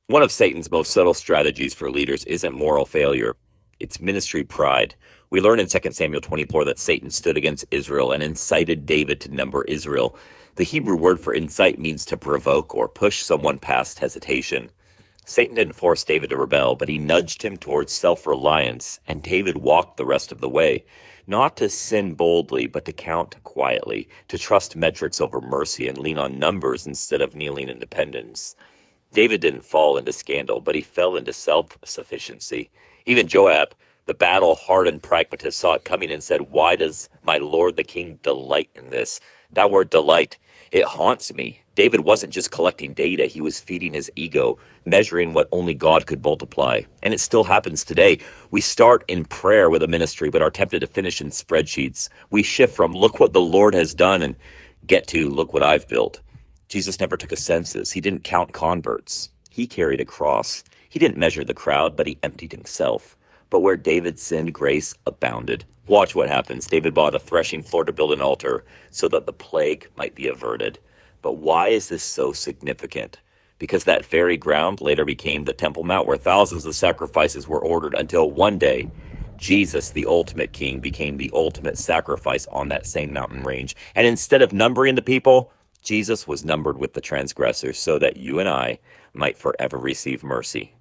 One of Satan's most subtle strategies for leaders isn't moral failure, it's ministry pride. We learn in 2 Samuel 24 that Satan stood against Israel and incited David to number Israel. The Hebrew word for incite means to provoke or push someone past hesitation. Satan didn't force David to rebel, but he nudged him towards self-reliance, and David walked the rest of the way. Not to sin boldly, but to count quietly, to trust metrics over mercy and lean on numbers instead of kneeling in dependence. David didn't fall into scandal, but he fell into self-sufficiency. Even Joab, the battle-hardened pragmatist, saw it coming and said, "Why does my lord the king delight in this?" That word delight, it haunts me. David wasn't just collecting data, he was feeding his ego, measuring what only God could multiply. And it still happens today. We start in prayer with a ministry, but are tempted to finish in spreadsheets. We shift from "look what the Lord has done" and get to "look what I've built." Jesus never took a census. He didn't count converts. He carried a cross. He didn't measure the crowd, but he emptied himself. But where David sinned, grace abounded. Watch what happens. David bought a threshing floor to build an altar so that the plague might be averted. But why is this so significant? Because that very ground later became the Temple Mount, where thousands of sacrifices were ordered until one day Jesus, the ultimate king, became the ultimate sacrifice on that same mountain range. And instead of numbering the people, Jesus was numbered with the transgressors so that you and I might forever receive mercy.